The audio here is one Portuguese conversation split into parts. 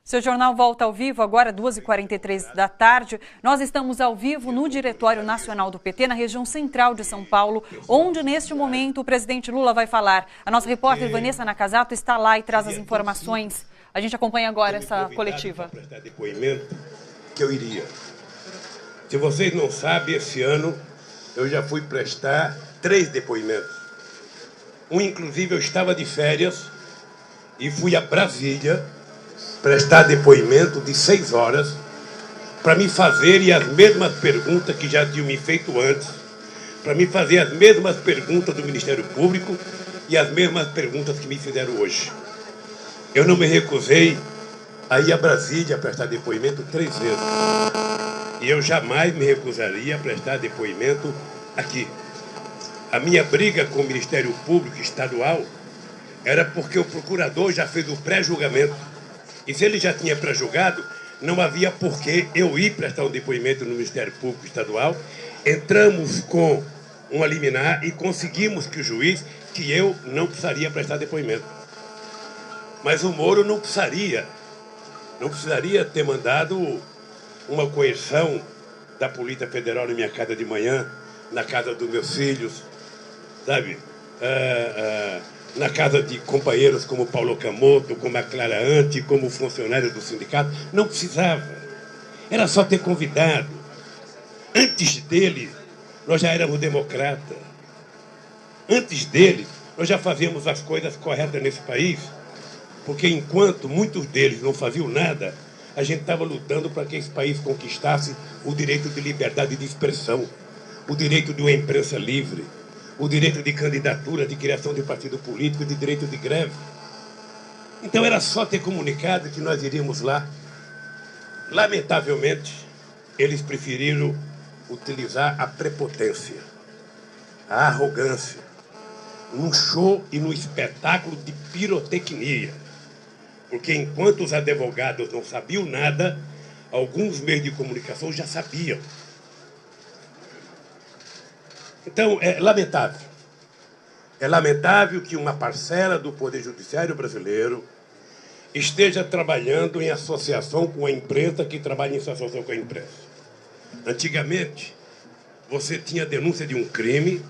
Seu jornal volta ao vivo agora, 2h43 da tarde. Nós estamos ao vivo no Diretório Nacional do PT, na região central de São Paulo, onde, neste momento, o presidente Lula vai falar. A nossa repórter Vanessa Nakazato está lá e traz as informações. A gente acompanha agora essa coletiva. Prestar depoimento que eu iria. Se vocês não sabem, esse ano eu já fui prestar 3 depoimentos. Inclusive, eu estava de férias e fui a Brasília prestar depoimento de 6 horas para me fazerem as mesmas perguntas que já tinham me feito antes, para me fazer as mesmas perguntas do Ministério Público e as mesmas perguntas que me fizeram hoje. Eu não me recusei a ir a Brasília a prestar depoimento 3 vezes. E eu jamais me recusaria a prestar depoimento aqui. A minha briga com o Ministério Público Estadual era porque o procurador já fez o pré-julgamento. E se ele já tinha pré-julgado, não havia por que eu ir prestar um depoimento no Ministério Público Estadual. Entramos com uma liminar e conseguimos que o juiz, que eu não precisaria prestar depoimento. Mas o Moro não precisaria ter mandado uma coerção da Polícia Federal na minha casa de manhã, na casa dos meus filhos, sabe? Na casa de companheiros como Paulo Camoto, como a Clara Ante, como funcionários do sindicato. Não precisava. Era só ter convidado. Antes dele, nós já éramos democratas. Antes dele, nós já fazíamos as coisas corretas nesse país, porque enquanto muitos deles não faziam nada, a gente estava lutando para que esse país conquistasse o direito de liberdade de expressão, o direito de uma imprensa livre, o direito de candidatura, de criação de partido político, de direito de greve. Então era só ter comunicado que nós iríamos lá. Lamentavelmente, eles preferiram utilizar a prepotência, a arrogância, num show e num espetáculo de pirotecnia. Porque enquanto os advogados não sabiam nada, alguns meios de comunicação já sabiam. Então, é lamentável. É lamentável que uma parcela do Poder Judiciário brasileiro esteja trabalhando em associação com a imprensa que trabalha em associação com a imprensa. Antigamente, você tinha denúncia de um crime,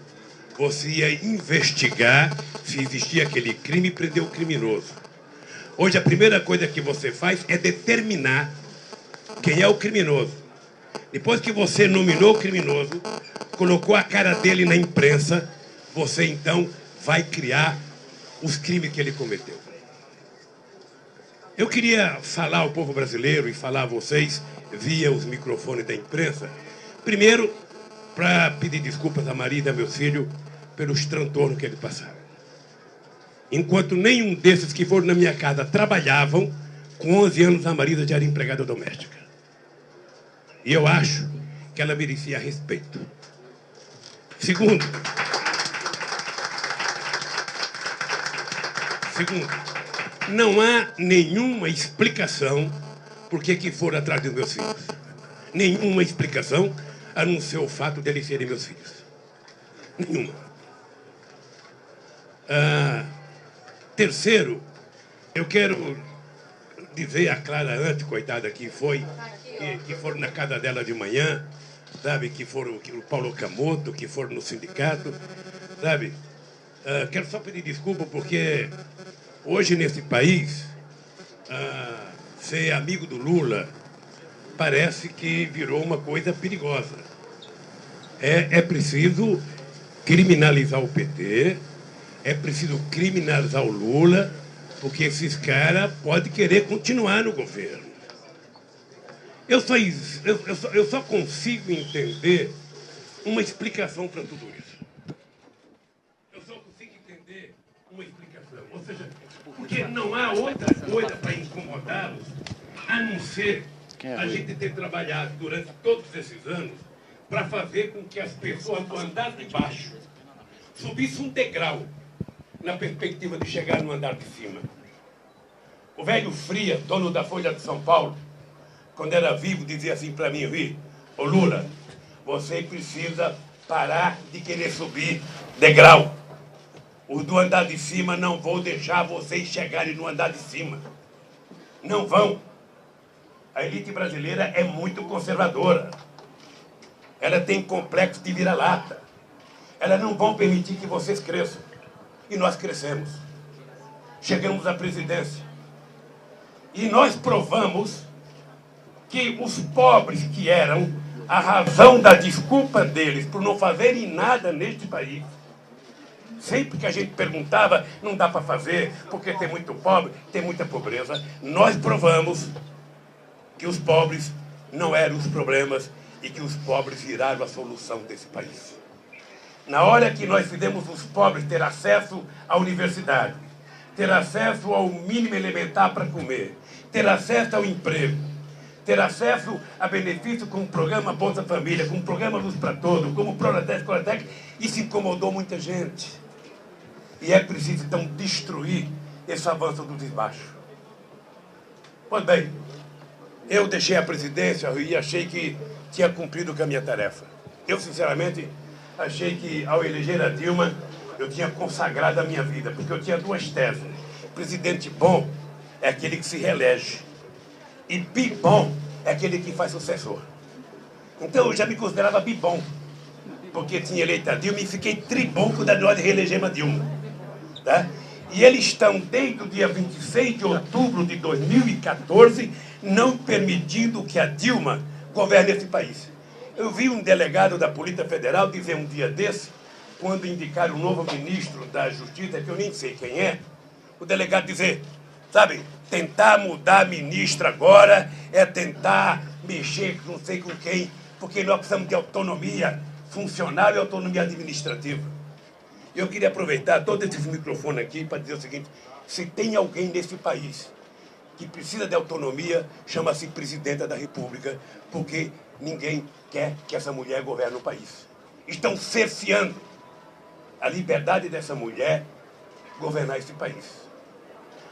você ia investigar se existia aquele crime e prender o criminoso. Hoje, a primeira coisa que você faz é determinar quem é o criminoso. Depois que você nominou o criminoso, colocou a cara dele na imprensa, você então vai criar os crimes que ele cometeu. Eu queria falar ao povo brasileiro e falar a vocês via os microfones da imprensa, primeiro para pedir desculpas a Maria e a meu filho pelos transtornos que eles passaram. Enquanto nenhum desses que foram na minha casa trabalhavam, com 11 anos a Marisa já era empregada doméstica. E eu acho que ela merecia respeito. Segundo, não há nenhuma explicação por que foram atrás dos meus filhos. Nenhuma explicação, a não ser o fato de eles serem meus filhos. Nenhuma. Terceiro, eu quero dizer a Clara Ante, coitada, que foram na casa dela de manhã, sabe, que o Paulo Camoto, que foram no sindicato, sabe? Quero só pedir desculpa porque hoje nesse país, ser amigo do Lula parece que virou uma coisa perigosa. É preciso criminalizar o PT, é preciso criminalizar o Lula, porque esses caras podem querer continuar no governo. Eu só consigo entender uma explicação para tudo isso. Eu só consigo entender uma explicação. Ou seja, porque não há outra coisa para incomodá-los, a não ser a gente ter trabalhado durante todos esses anos para fazer com que as pessoas do andar de baixo subissem um degrau na perspectiva de chegar no andar de cima. O velho Fria, dono da Folha de São Paulo, quando era vivo, dizia assim para mim: ô Lula, você precisa parar de querer subir degrau. Os do andar de cima não vão deixar vocês chegarem no andar de cima. Não vão. A elite brasileira é muito conservadora. Ela tem complexo de vira-lata. Elas não vão permitir que vocês cresçam. E nós crescemos. Chegamos à presidência. E nós provamos que os pobres que eram a razão da desculpa deles por não fazerem nada neste país, sempre que a gente perguntava, não dá para fazer, porque tem muito pobre, tem muita pobreza, nós provamos que os pobres não eram os problemas e que os pobres viraram a solução desse país. Na hora que nós fizemos os pobres ter acesso à universidade, ter acesso ao mínimo elementar para comer, ter acesso ao emprego, ter acesso a benefício com o programa Bolsa Família, com o programa Luz para Todos, como o Pronatec, isso incomodou muita gente. E é preciso, então, destruir esse avanço do desbaixo. Pois bem, eu deixei a presidência e achei que tinha cumprido com a minha tarefa. Eu, sinceramente, achei que, ao eleger a Dilma, eu tinha consagrado a minha vida, porque eu tinha duas teses. Presidente bom é aquele que se reelege. E bibom é aquele que faz sucessor. Então eu já me considerava bibom, porque tinha eleito a Dilma e fiquei tribom quando nós reelegemos a Dilma. Tá? E eles estão, desde o dia 26 de outubro de 2014, não permitindo que a Dilma governe esse país. Eu vi um delegado da Polícia Federal dizer um dia desse, quando indicaram o novo ministro da Justiça, que eu nem sei quem é, o delegado dizer, sabe, tentar mudar a ministra agora é tentar mexer com não sei com quem, porque nós precisamos de autonomia funcional e autonomia administrativa. Eu queria aproveitar todos esses microfones aqui para dizer o seguinte, se tem alguém nesse país que precisa de autonomia, chama-se Presidenta da República, porque ninguém quer que essa mulher governe o país. Estão cerceando a liberdade dessa mulher governar esse país.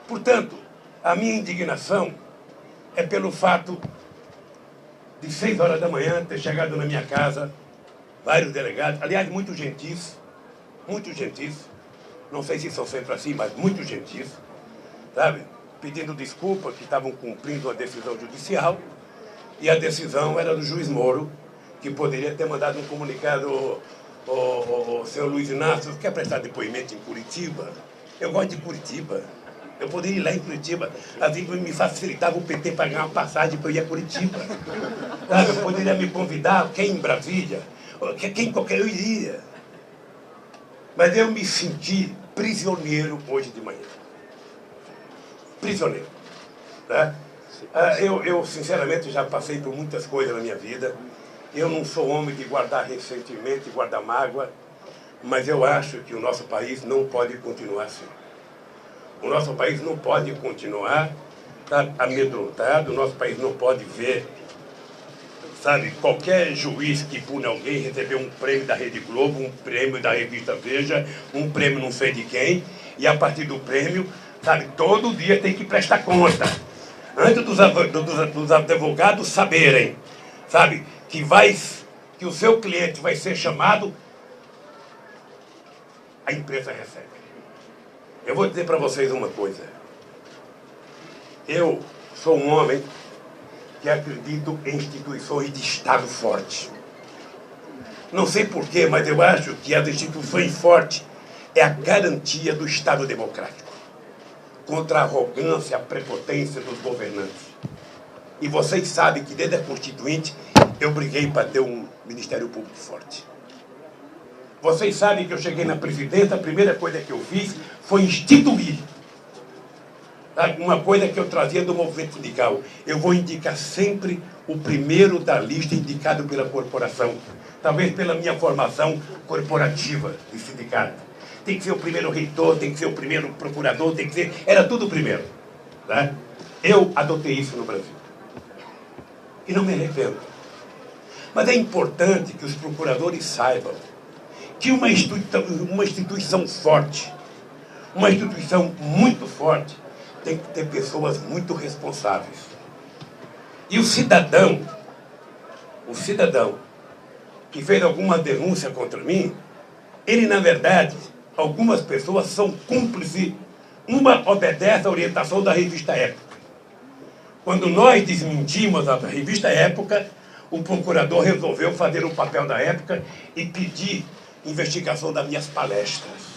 Portanto, a minha indignação é pelo fato de 6 horas da manhã ter chegado na minha casa vários delegados, aliás, muito gentis, não sei se são sempre assim, mas muito gentis, sabe? Pedindo desculpa que estavam cumprindo a decisão judicial, e a decisão era do juiz Moro, que poderia ter mandado um comunicado, o senhor Luiz Inácio, quer prestar depoimento em Curitiba? Eu gosto de Curitiba. Eu poderia ir lá em Curitiba, assim me facilitava o PT para ganhar uma passagem para eu ir a Curitiba. Sabe? Eu poderia me convidar, quem em Brasília, quem qualquer, eu iria. Mas eu me senti prisioneiro hoje de manhã. Prisioneiro. Né? Eu, sinceramente, já passei por muitas coisas na minha vida. Eu não sou homem de guardar ressentimento e guardar mágoa, mas eu acho que o nosso país não pode continuar assim. O nosso país não pode continuar, tá, amedrontado, o nosso país não pode ver, sabe, qualquer juiz que pune alguém receber um prêmio da Rede Globo, um prêmio da revista Veja, um prêmio não sei de quem, e a partir do prêmio, sabe, todo dia tem que prestar conta. Antes dos advogados saberem, sabe, que o seu cliente vai ser chamado, a empresa recebe. Eu vou dizer para vocês uma coisa. Eu sou um homem que acredito em instituições de Estado forte. Não sei porquê, mas eu acho que as instituições fortes é a garantia do Estado democrático contra a arrogância, a prepotência dos governantes. E vocês sabem que desde a Constituinte eu briguei para ter um Ministério Público forte. Vocês sabem que eu cheguei na presidência, a primeira coisa que eu fiz foi instituir uma coisa que eu trazia do movimento sindical. Eu vou indicar sempre o primeiro da lista indicado pela corporação, talvez pela minha formação corporativa de sindicato. Tem que ser o primeiro reitor, tem que ser o primeiro procurador, tem que ser... Era tudo primeiro. Tá? Eu adotei isso no Brasil. E não me arrependo. Mas é importante que os procuradores saibam que uma instituição forte, uma instituição muito forte, tem que ter pessoas muito responsáveis. E o cidadão que fez alguma denúncia contra mim, ele, na verdade, algumas pessoas são cúmplices, uma obedece à orientação da revista Época. Quando nós desmentimos a revista Época, o procurador resolveu fazer o papel da Época e pedir investigação das minhas palestras.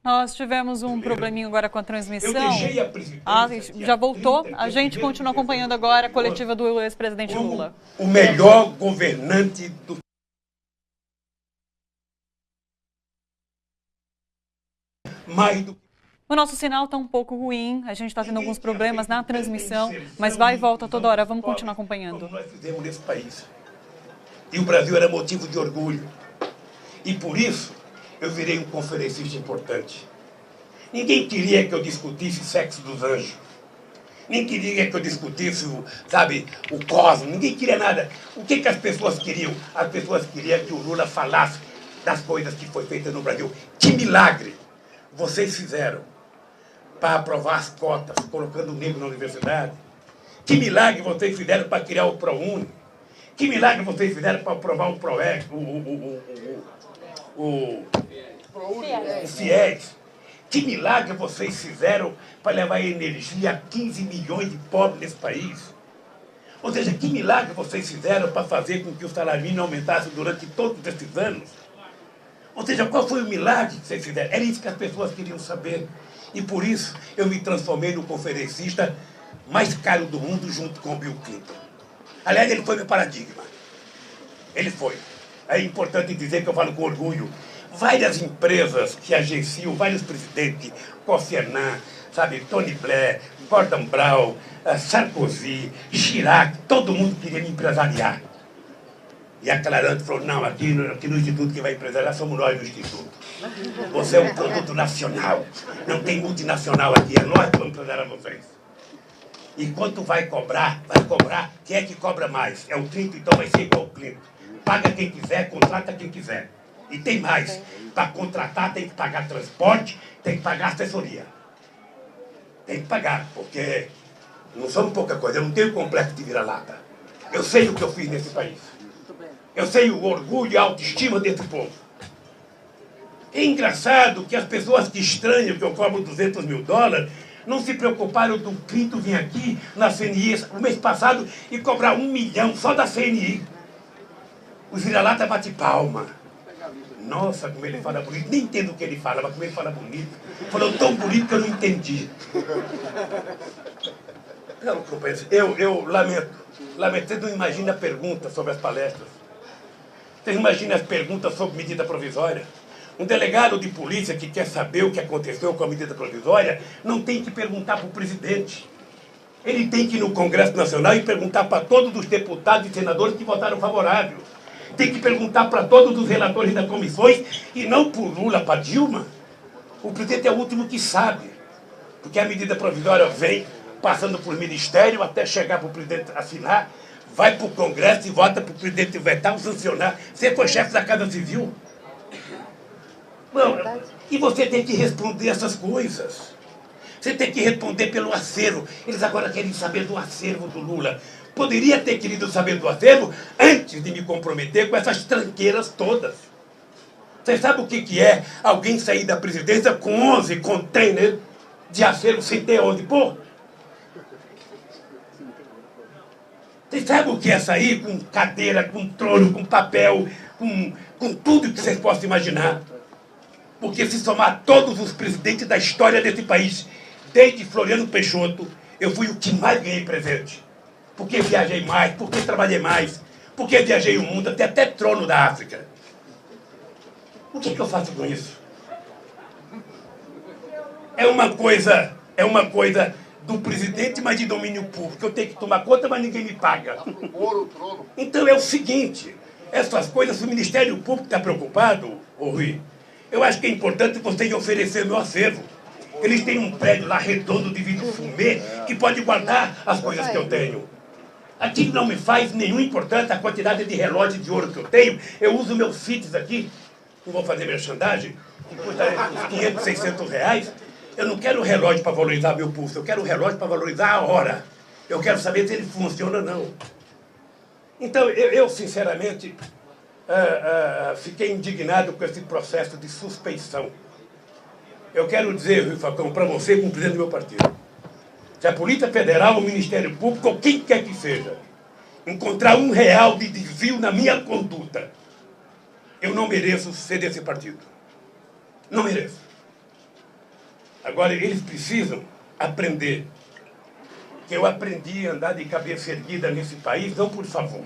Nós tivemos um probleminha agora com a transmissão. Eu deixei a presidência. Já voltou. A gente continua acompanhando agora a coletiva do ex-presidente Lula. O melhor governante do mais do. O nosso sinal está um pouco ruim, a gente está tendo alguns problemas na transmissão, mas vai e volta toda hora. Vamos continuar acompanhando. Como nós fizemos nesse país. E o Brasil era motivo de orgulho. E por isso eu virei um conferencista importante. Ninguém queria que eu discutisse sexo dos anjos. Nem queria que eu discutisse, o cosmos. Ninguém queria nada. O que as pessoas queriam? As pessoas queriam que o Lula falasse das coisas que foi feitas no Brasil. Que milagre vocês fizeram para aprovar as cotas, colocando o negro na universidade? Que milagre vocês fizeram para criar o ProUni? Que milagre vocês fizeram para aprovar o ProEx, o FIES? Que milagre vocês fizeram para levar energia a 15 milhões de pobres nesse país? Ou seja, que milagre vocês fizeram para fazer com que o salário mínimo aumentasse durante todos esses anos? Ou seja, qual foi o milagre que vocês fizeram? Era isso que as pessoas queriam saber. E por isso eu me transformei no conferencista mais caro do mundo junto com o Bill Clinton. Aliás, ele foi meu paradigma. Ele foi. É importante dizer que eu falo com orgulho. Várias empresas que agenciam, vários presidentes, Kofi Annan, Tony Blair, Gordon Brown, Sarkozy, Chirac, todo mundo queria me empresariar. E a Clarante falou, não, aqui no Instituto que vai empresariar somos nós no Instituto. Você é um produto nacional, não tem multinacional aqui, é nós que vamos empresariar vocês. E quanto vai cobrar, quem é que cobra mais? É o Clinton, então vai ser igual o Clinton. Paga quem quiser, contrata quem quiser. E tem mais, para contratar tem que pagar transporte, tem que pagar assessoria. Tem que pagar, porque não somos pouca coisa, eu não tenho complexo de vira-lata. Eu sei o que eu fiz nesse país. Eu sei o orgulho e a autoestima desse povo. É engraçado que as pessoas que estranham que eu cobro 200 mil dólares não se preocuparam do Clinton vir aqui na CNI o mês passado e cobrar 1 milhão só da CNI. Os vira-lata bate palma. Nossa, como ele fala bonito. Nem entendo o que ele fala, mas como ele fala bonito. Falou tão bonito que eu não entendi. Não, companheiro, eu lamento. Vocês não imaginam a pergunta sobre as palestras. Vocês imaginam as perguntas sobre medida provisória? Um delegado de polícia que quer saber o que aconteceu com a medida provisória não tem que perguntar para o presidente. Ele tem que ir no Congresso Nacional e perguntar para todos os deputados e senadores que votaram favorável. Tem que perguntar para todos os relatores das comissões e não por Lula, para Dilma. O presidente é o último que sabe. Porque a medida provisória vem passando por ministério até chegar para o presidente assinar, vai para o Congresso e vota para o presidente vetar ou sancionar. Você foi chefe da Casa Civil. Não, e você tem que responder essas coisas. Você tem que responder pelo acervo. Eles agora querem saber do acervo do Lula. Poderia ter querido saber do acervo antes de me comprometer com essas tranqueiras todas. Você sabe o que é alguém sair da presidência com 11 containers de acervo sem ter onde pôr? Você sabe o que é sair com cadeira, com trono, com papel, com tudo que vocês possam imaginar? Porque se somar todos os presidentes da história desse país, desde Floriano Peixoto, eu fui o que mais ganhei presente. Porque viajei mais, porque trabalhei mais, porque viajei o mundo, até trono da África. O que eu faço com isso? É uma coisa do presidente, mas de domínio público. Eu tenho que tomar conta, mas ninguém me paga. Então é o seguinte, essas coisas, se o Ministério Público está preocupado, ô Rui, eu acho que é importante vocês oferecer meu acervo. Eles têm um prédio lá redondo de vidro fumê que pode guardar as coisas que eu tenho. Aqui não me faz nenhum importante a quantidade de relógio de ouro que eu tenho. Eu uso meus fits aqui, não vou fazer merchandising, que custa uns 500, 600 reais. Eu não quero o relógio para valorizar meu pulso, eu quero o relógio para valorizar a hora. Eu quero saber se ele funciona ou não. Então, eu sinceramente, fiquei indignado com esse processo de suspeição. Eu quero dizer, Rui Falcão, para você, como presidente do meu partido, se a Polícia Federal, o Ministério Público, ou quem quer que seja, encontrar R$1 de desvio na minha conduta, eu não mereço ser desse partido. Não mereço. Agora, eles precisam aprender que eu aprendi a andar de cabeça erguida nesse país, não por favor.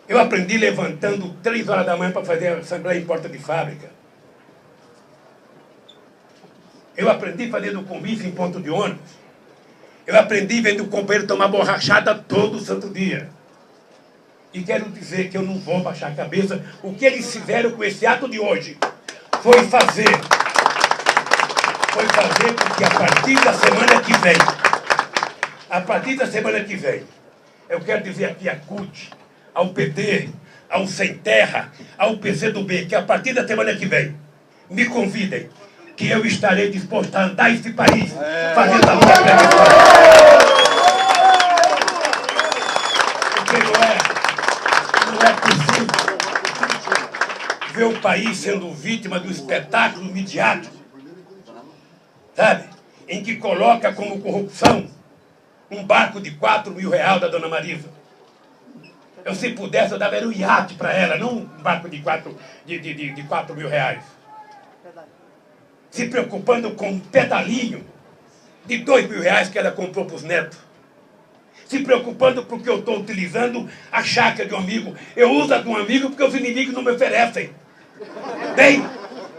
Eu aprendi levantando 3 horas da manhã para fazer a assembleia em porta de fábrica. Eu aprendi fazendo comício em ponto de ônibus. Eu aprendi vendo o companheiro tomar borrachada todo santo dia. E quero dizer que eu não vou baixar a cabeça. O que eles fizeram com esse ato de hoje foi fazer com que a partir da semana que vem, eu quero dizer aqui à CUT, ao PT, ao Sem Terra, ao PCdoB, que a partir da semana que vem me convidem, que eu estarei disposto a andar esse país fazendo a luta preventiva. Porque não é possível ver o país sendo vítima do espetáculo midiático, sabe? Em que coloca como corrupção um barco de R$4.000 da dona Marisa. Eu, se pudesse, eu dava um iate para ela, não um barco de R$4.000. Se preocupando com um pedalinho de R$2.000 que ela comprou para os netos. Se preocupando porque eu estou utilizando a chácara de um amigo. Eu uso a de um amigo porque os inimigos não me oferecem.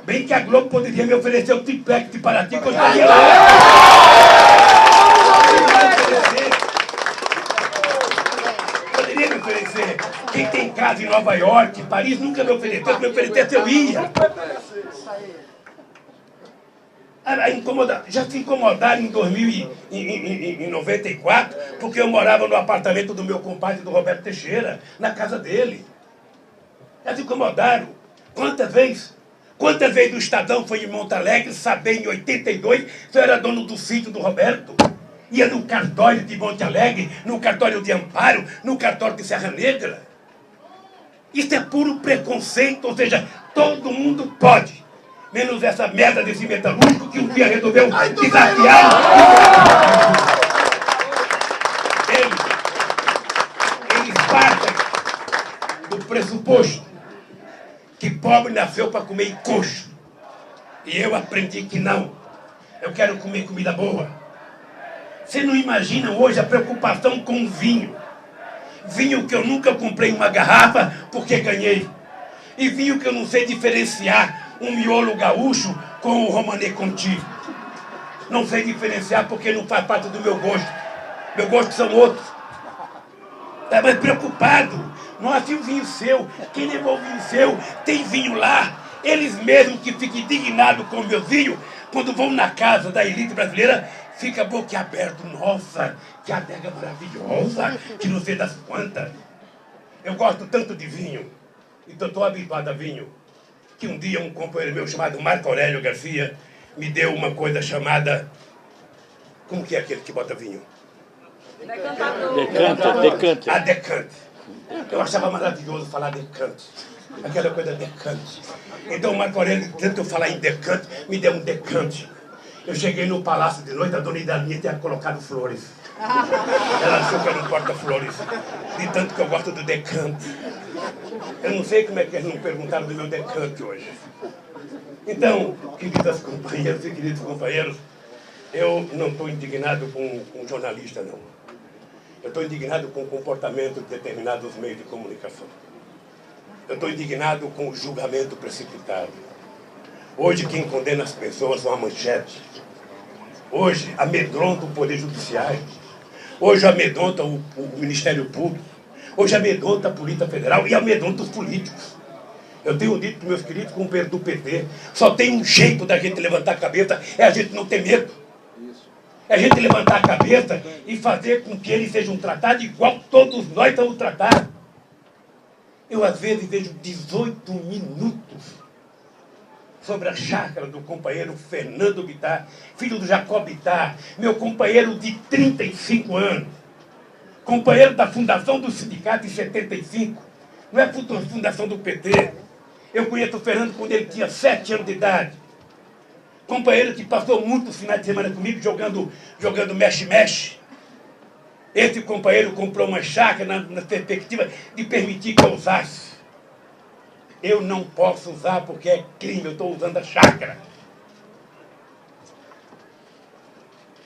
Bem que a Globo poderia me oferecer o triplex de Paraty, que eu estaria lá. Poderia me oferecer. Quem tem casa em Nova York, Paris, nunca me ofereceu. Se me oferecesse, eu ia. Já se incomodaram em 94, porque eu morava no apartamento do meu compadre, do Roberto Teixeira, na casa dele. Já se incomodaram. Quantas vezes? Quantas vezes o Estadão foi em Monte Alegre, saber em 82, se eu era dono do sítio do Roberto? Ia no cartório de Monte Alegre, no cartório de Amparo, no cartório de Serra Negra. Isso é puro preconceito, ou seja, todo mundo pode. Menos essa merda desse metalúrgico que um dia resolveu desafiar. Eles partem do pressuposto que pobre nasceu para comer encoxo. E eu aprendi que não. Eu quero comer comida boa. Vocês não imaginam hoje a preocupação com o vinho. Vinho que eu nunca comprei uma garrafa porque ganhei. E vinho que eu não sei diferenciar um miolo gaúcho com o Romanée Conti. Não sei diferenciar porque não faz parte do meu gosto. Meu gosto são outros. Tá mais preocupado. Nossa, e o vinho seu? Quem levou o vinho seu? Tem vinho lá. Eles mesmos que ficam indignados com o meu vinho, quando vão na casa da elite brasileira, fica boquiaberto. Nossa, que adega maravilhosa, que não sei das quantas. Eu gosto tanto de vinho, então estou habituado a vinho, que um dia um companheiro meu chamado Marco Aurélio Garcia me deu uma coisa chamada... Como que é aquele que bota vinho? Decante. A decante. Eu achava maravilhoso falar decante. Aquela coisa decante. Então o Marco Aurélio, tanto eu falar em decante, me deu um decante. Eu cheguei no palácio de noite, a dona Idalinha tinha colocado flores. Ela achou que eu não porta flores, de tanto que eu gosto do decante. Eu não sei como é que eles não perguntaram do meu decante hoje. Então, queridas companheiras e queridos companheiros, eu não estou indignado com um jornalista, não. Eu estou indignado com o comportamento de determinados meios de comunicação. Eu estou indignado com o julgamento precipitado. Hoje quem condena as pessoas são a manchete. Hoje amedronta o Poder Judiciário. Hoje amedronta o Ministério Público. Hoje amedronta a Polícia Federal e amedronta os políticos. Eu tenho dito para meus queridos companheiros do PT, só tem um jeito da gente levantar a cabeça, é a gente não ter medo. É a gente levantar a cabeça e fazer com que eles sejam tratados igual todos nós estamos tratados. Eu, às vezes, vejo 18 minutos sobre a chácara do companheiro Fernando Bittar, filho do Jacob Bittar, meu companheiro de 35 anos, companheiro da fundação do sindicato em 75, não é fundação do PT. Eu conheço o Fernando quando ele tinha 7 anos de idade. Companheiro que passou muitos finais de semana comigo jogando mexe-mexe. Esse companheiro comprou uma chácara na perspectiva de permitir que eu usasse. Eu não posso usar porque é crime, eu estou usando a chácara.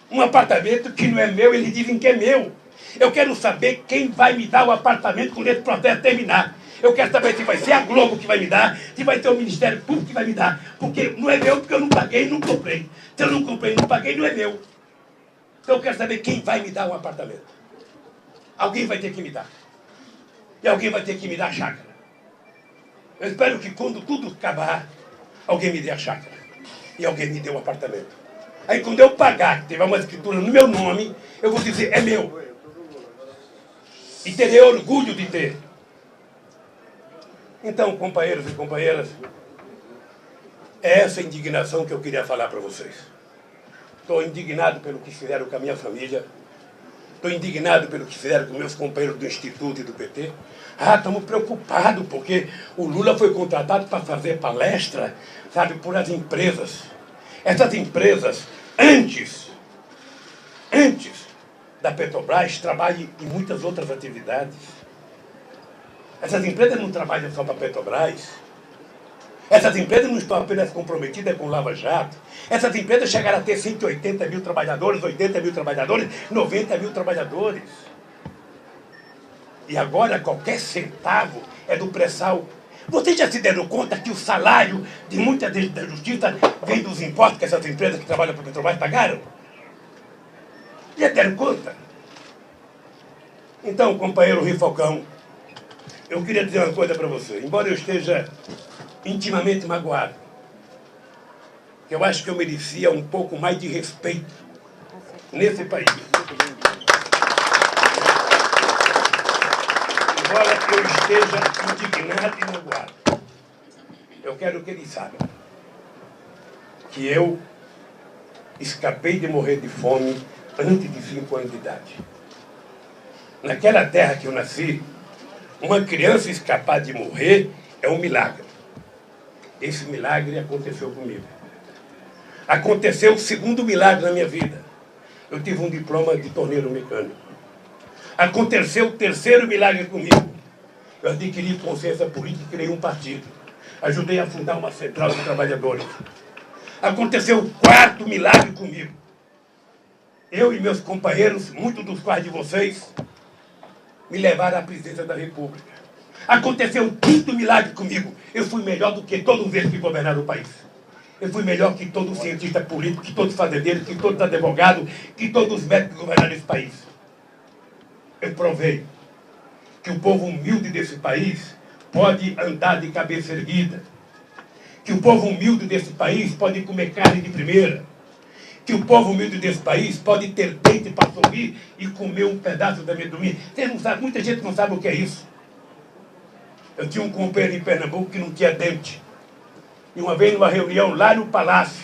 Um apartamento que não é meu, eles dizem que é meu. Eu quero saber quem vai me dar o apartamento quando esse processo terminar. Eu quero saber se vai ser a Globo que vai me dar, se vai ser o Ministério Público que vai me dar. Porque não é meu, porque eu não paguei e não comprei. Se eu não comprei e não paguei, não é meu. Então eu quero saber quem vai me dar um apartamento. Alguém vai ter que me dar. E alguém vai ter que me dar a chácara. Eu espero que quando tudo acabar, alguém me dê a chácara. E alguém me dê um apartamento. Aí quando eu pagar, que tiver uma escritura no meu nome, eu vou dizer, é meu. E terei orgulho de ter. Então, companheiros e companheiras, é essa indignação que eu queria falar para vocês. Estou indignado pelo que fizeram com a minha família. Estou indignado pelo que fizeram com meus companheiros do Instituto e do PT. Estamos preocupados, porque o Lula foi contratado para fazer palestra, sabe, por as empresas. Essas empresas, antes da Petrobras, trabalham em muitas outras atividades. Essas empresas não trabalham só para a Petrobras. Essas empresas não estão apenas comprometidas com o Lava Jato. Essas empresas chegaram a ter 180 mil trabalhadores, 80 mil trabalhadores, 90 mil trabalhadores. E agora qualquer centavo é do pré-sal. Vocês já se deram conta que o salário de muita gente da justiça vem dos impostos que essas empresas que trabalham para a Petrobras pagaram? Já deram conta? Então, companheiro Rui Falcão, eu queria dizer uma coisa para você. Embora eu esteja intimamente magoado, eu acho que eu merecia um pouco mais de respeito nesse país. Embora eu esteja indignado e magoado, eu quero que eles saibam que eu escapei de morrer de fome antes de 5 anos de idade. Naquela terra que eu nasci, uma criança escapar de morrer é um milagre. Esse milagre aconteceu comigo. Aconteceu o segundo milagre na minha vida. Eu tive um diploma de torneiro mecânico. Aconteceu o terceiro milagre comigo. Eu adquiri consciência política e criei um partido. Ajudei a fundar uma central de trabalhadores. Aconteceu o quarto milagre comigo. Eu e meus companheiros, muitos dos quais de vocês, me levaram à presidência da República. Aconteceu o quinto milagre comigo. Eu fui melhor do que todos eles que governaram o país. Eu fui melhor que todo cientista político, que todos os fazendeiros, que todos os advogados, que todos os médicos que governaram esse país. Eu provei que o povo humilde desse país pode andar de cabeça erguida. Que o povo humilde desse país pode comer carne de primeira. Que o povo humilde desse país pode ter dente para sorrir e comer um pedaço de amendoim. Vocês não sabem, muita gente não sabe o que é isso. Eu tinha um companheiro em Pernambuco que não tinha dente. E uma vez numa reunião lá no palácio,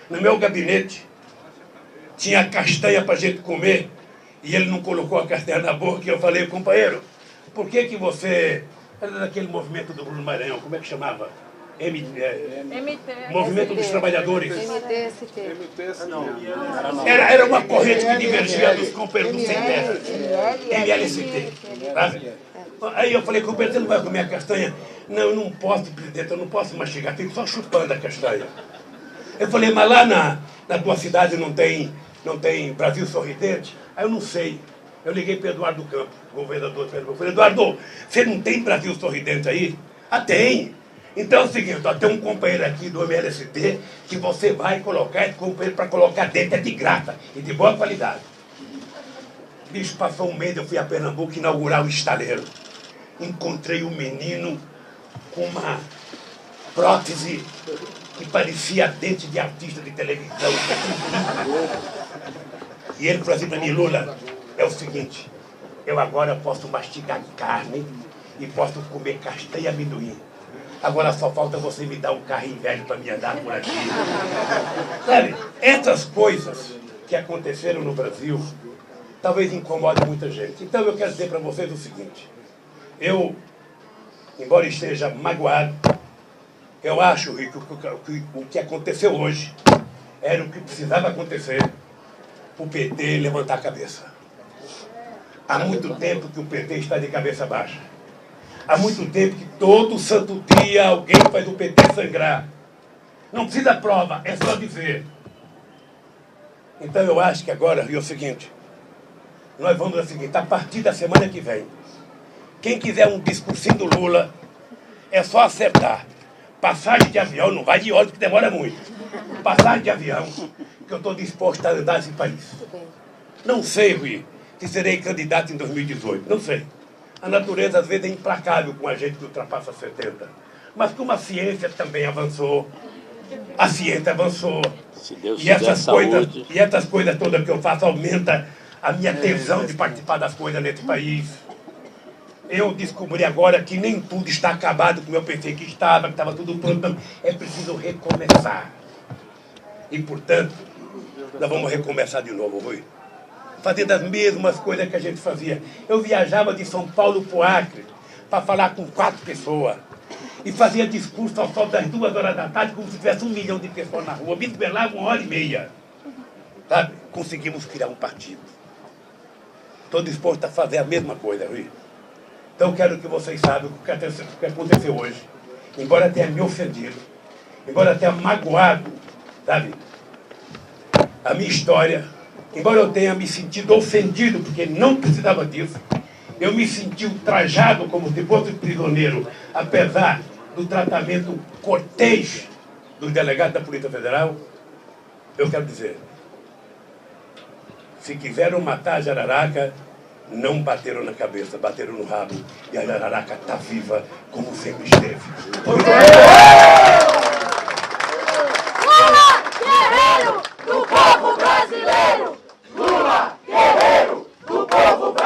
no meu gabinete, tinha castanha para a gente comer, e ele não colocou a castanha na boca, e eu falei, companheiro, por que que você... Era daquele movimento do Bruno Maranhão, como é que chamava? Movimento dos Trabalhadores. Era uma corrente que divergia dos companheiros do Sem Terra. MLST. Aí eu falei, companheiro, você não vai comer a castanha? Não, eu não posso, presidente, eu não posso mastigar, fico só chupando a castanha. Eu falei, mas lá na tua cidade não tem Brasil Sorridente? Aí eu não sei. Eu liguei para Eduardo Campos, governador de Pernambuco. Falei, Eduardo, você não tem Brasil Sorridente aí? Ah, tem. Então é o seguinte, ó, tem um companheiro aqui do MLST que você vai colocar esse companheiro para colocar dentro, é de graça e de boa qualidade. Bicho, passou um mês, eu fui a Pernambuco inaugurar o estaleiro. Encontrei um menino com uma prótese que parecia dente de artista de televisão. E ele falou assim para mim, Lula, é o seguinte, eu agora posso mastigar carne e posso comer castanha e amendoim. Agora só falta você me dar um carrinho velho para me andar por aqui. Sabe, essas coisas que aconteceram no Brasil talvez incomodem muita gente. Então eu quero dizer para vocês o seguinte, eu embora esteja magoado, eu acho, Rui, que o que aconteceu hoje era o que precisava acontecer para o PT levantar a cabeça. Há muito tempo que o PT está de cabeça baixa. Há muito tempo que todo santo dia alguém faz o PT sangrar. Não precisa prova, é só dizer. Então eu acho que agora é o seguinte, nós vamos ao seguinte, a partir da semana que vem, quem quiser um discursinho do Lula, é só acertar. Passagem de avião, não vai de ônibus que demora muito. Passagem de avião, que eu estou disposto a andar nesse país. Não sei, Rui, se serei candidato em 2018, não sei. A natureza às vezes é implacável com a gente que ultrapassa 70. Mas como a ciência também avançou, a ciência avançou. Se Deus E essas coisas todas que eu faço aumenta a minha tesão de participar das coisas nesse país. Eu descobri agora que nem tudo está acabado como eu pensei que estava tudo pronto. Não. É preciso recomeçar. E, portanto, nós vamos recomeçar de novo, Rui. Fazendo as mesmas coisas que a gente fazia. Eu viajava de São Paulo para o Acre para falar com 4 pessoas. E fazia discurso ao sol das 2 horas da tarde, como se tivesse 1 milhão de pessoas na rua. Me desvelava 1h30. Sabe? Conseguimos criar um partido. Estou disposto a fazer a mesma coisa, Rui. Então eu quero que vocês saibam o que aconteceu hoje. Embora tenha me ofendido, embora tenha magoado, sabe, a minha história, embora eu tenha me sentido ofendido, porque não precisava disso, eu me senti ultrajado como se fosse prisioneiro, apesar do tratamento cortês dos delegados da Polícia Federal. Eu quero dizer, se quiseram matar a Jararaca, não bateram na cabeça, bateram no rabo. E a Jararaca está viva como sempre esteve.